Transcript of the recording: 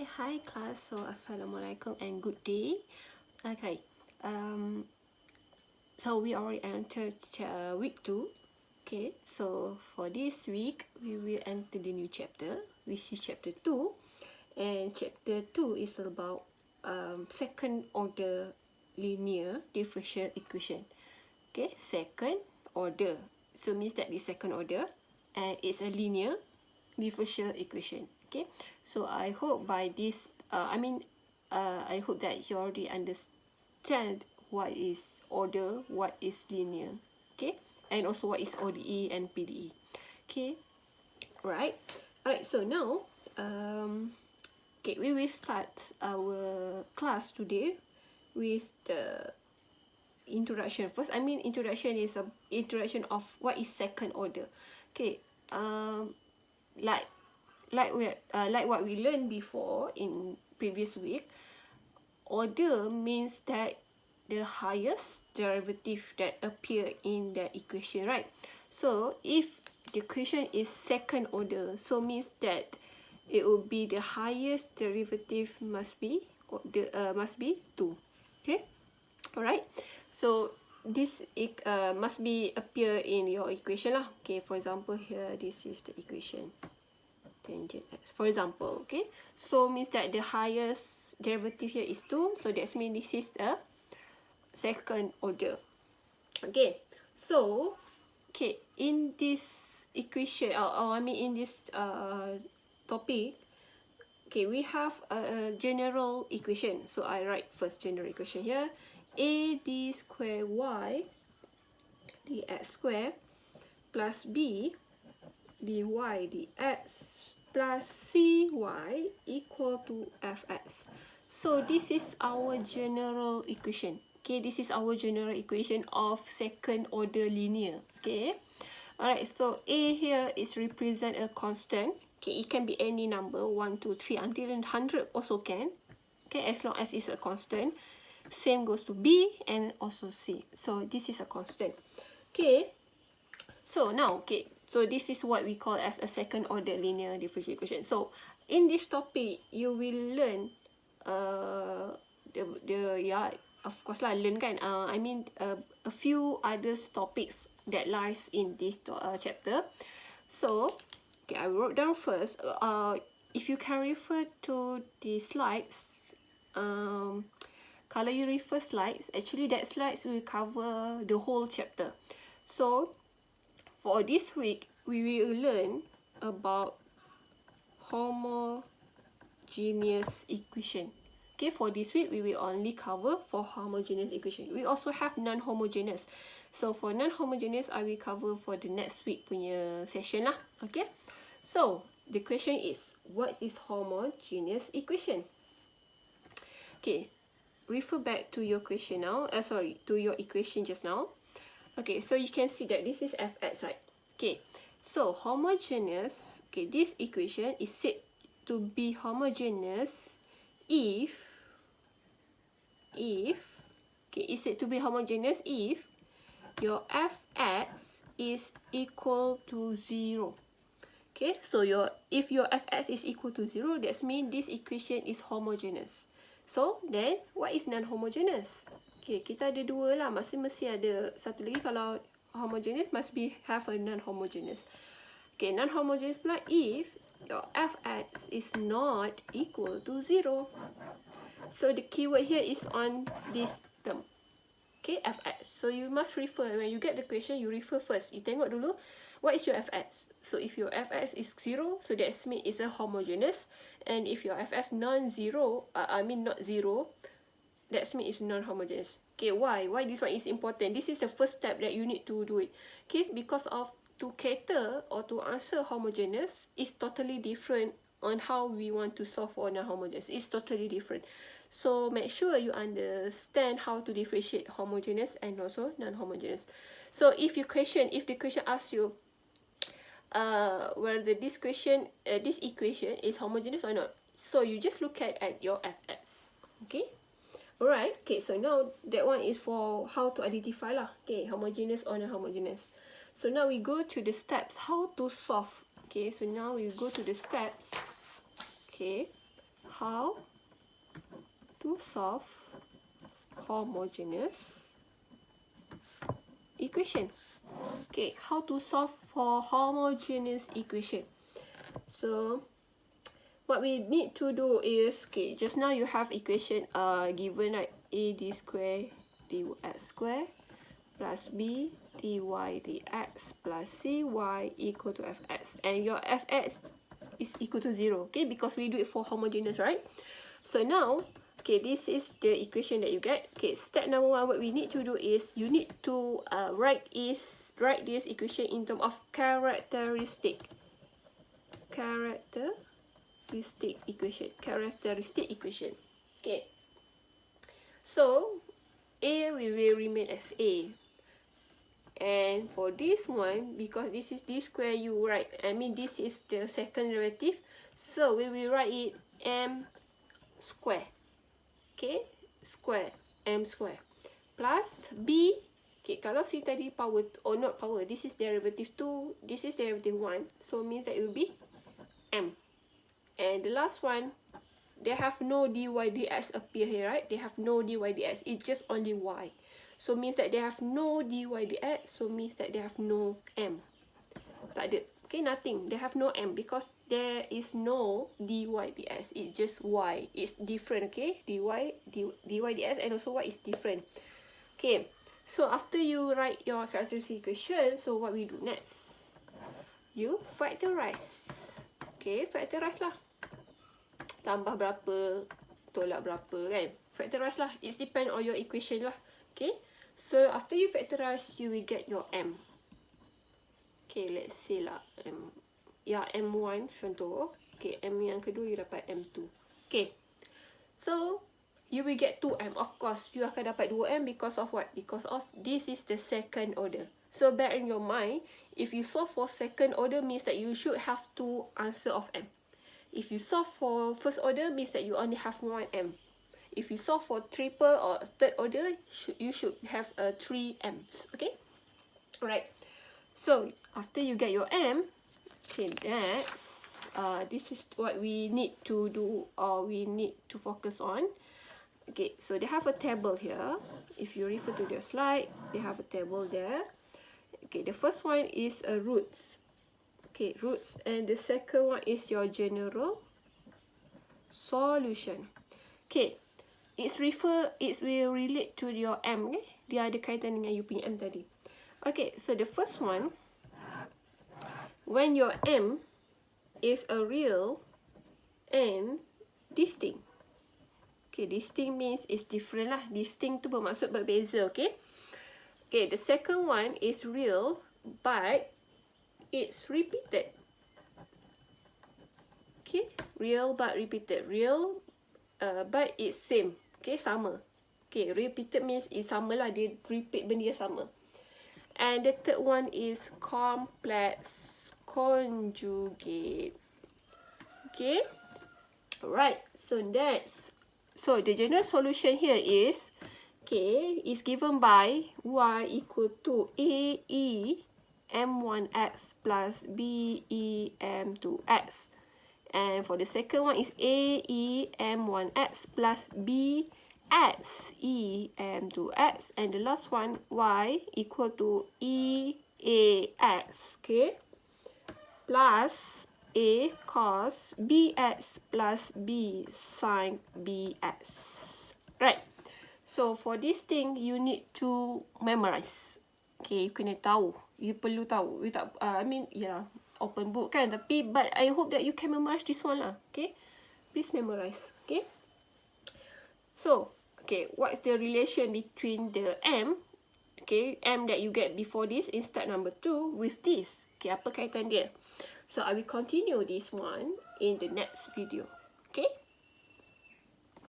Okay, hi class. So assalamualaikum and good day. Okay, so we already entered week 2. Okay, so for this week we will enter the new chapter, which is chapter 2, and chapter 2 is about second order linear differential equation. Okay, second order, so means that the second order and it's a linear differential equation. Okay, so I hope by this I hope that you already understand what is order, what is linear, okay, and also what is ODE and PDE. Okay, right. Alright, so now okay, we will start our class today with the introduction first. Introduction is a introduction of what is second order. Okay, like what we learned before in previous week, order means that the highest derivative that appear in the equation, right? So if the equation is second order, so means that it will be the highest derivative must be 2. Okay, all right, so this must be appear in your equation lah. Okay, for example here, this is the equation tangent x, for example. Okay, so means that the highest derivative here is 2, so that means this is a second order. Okay, so okay, in this equation in this topic, okay, we have a general equation. So I write first general equation here: a d square y dx square plus b dy dx plus cy equal to fx. So this is our general equation. Okay, this is our general equation of second order linear. Okay, alright, so a here is represent a constant. Okay, it can be any number, 1, 2, 3 until 100 also can. Okay, as long as it's a constant. Same goes to b and also c. So this is a constant. Okay, so now, okay, so this is what we call as a second order linear differential equation. So in this topic, you will learn of course lah, learn kan, a few other topics that lies in this chapter. So okay, I wrote down first. If you can refer to the slides, kalau you refer slides, actually that slides will cover the whole chapter. So for this week, we will learn about homogeneous equation. Okay, for this week, we will only cover for homogeneous equation. We also have non-homogeneous. So for non-homogeneous, I will cover for the next week punya session lah. Okay, so the question is, what is homogeneous equation? Okay, refer back to your question now. To your equation just now. Okay, so you can see that this is fx, right? Okay, so homogeneous, okay, this equation is said to be homogeneous if it's said to be homogeneous if your fx is equal to 0. Okay, so if your fx is equal to 0, that means this equation is homogeneous. So then, what is non-homogeneous? Okay, kita ada dua lah, mesti ada satu lagi. Kalau homogeneous, must be have a non-homogeneous. Okay, non-homogeneous pula if your fx is not equal to 0. So the keyword here is on this term. Okay, fx. So you must refer, when you get the question, you refer first. You tengok dulu, what is your fx? So if your fx is 0, so that means it's a homogeneous. And if your fx not 0, that means it's non-homogeneous. Okay, why? Why this one is important? This is the first step that you need to do it. Okay, because of to cater or to answer homogeneous is totally different on how we want to solve for non-homogeneous. It's totally different. So make sure you understand how to differentiate homogeneous and also non-homogeneous. So if the question asks you whether this equation is homogeneous or not, so you just look at your fx. Okay, alright. Okay, so now that one is for how to identify lah. Okay, homogeneous or non-homogeneous. So now we go to the steps how to solve. Okay, so now we go to the steps. Okay, how to solve homogeneous equation. Okay, how to solve for homogeneous equation. So what we need to do is, okay, just now you have equation given, right? A d square dx square plus b dy dx plus cy equal to fx, and your fx is equal to 0, okay, because we do it for homogeneous, right? So now, okay, this is the equation that you get. Okay, step number 1, what we need to do is you need to write this equation in terms of characteristic equation. Okay, so a will remain as a, and for this one, because this is d square, you write, I mean this is the second derivative, so we will write it m square. Okay, square, m square plus b. Okay, kalau si tadi power, or not power, this is derivative 2, this is derivative 1, so means that it will be m. And the last one, they have no dy dx appear here, right? They have no dy dx, it's just only y. So means that they have no dy dx, so means that they have no m. Tak ada. Okay, nothing. They have no m because there is no dy dx. It's just y. It's different, okay? dy dx, and also y is different. Okay, so after you write your characteristic equation, so what we do next? You factorize. Okay, factorize lah. Tambah berapa, tolak berapa, kan? Factorize lah. It depends on your equation lah. Okay, so after you factorize, you will get your m. Okay, let's say lah m. Ya, m1 contoh. Okay, m yang kedua you dapat m2. Okay, so you will get 2m. Of course, you akan dapat 2m because of what? Because of this is the second order. So bear in your mind, if you solve for second order, means that you should have 2 answer of m. If you solve for first order, means that you only have 1m. If you solve for triple or third order, you should have 3m's. Okay, alright. So after you get your m, okay, that's this is what we need to do, or we need to focus on. Okay, so they have a table here. If you refer to the slide, they have a table there. Okay, the first one is a roots. Okay, roots, and the second one is your general solution. Okay, it will relate to your m. Okay, dia ada kaitan dengan you punya m tadi. Okay, so the first one, when your m is a real and distinct. Okay, distinct means it's different lah. Distinct tu bermaksud berbeza, okay? Okay, the second one is real, but it's repeated. Okay, real but repeated. Real, but it's same. Okay, sama. Okay, repeated means it's sama lah. Dia repeat benda yang sama. And the third one is complex conjugate. Okay, alright. So the general solution here is, okay, is given by y equal to ae m1x plus be m2x. And for the second one is ae m1x plus b x em2x, and the last one y equal to eax, okay, plus a cos bx plus b sin bx. Right, so for this thing you need to memorize. Okay, you kena tahu, you perlu tahu. You tak, I mean, yeah, open book kan, tapi but I hope that you can memorize this one lah. Okay, please memorize. Okay, so okay, what is the relation between the m, okay, m that you get before this in step number 2 with this? Okay, apa kaitan dia? So I will continue this one in the next video. Okay.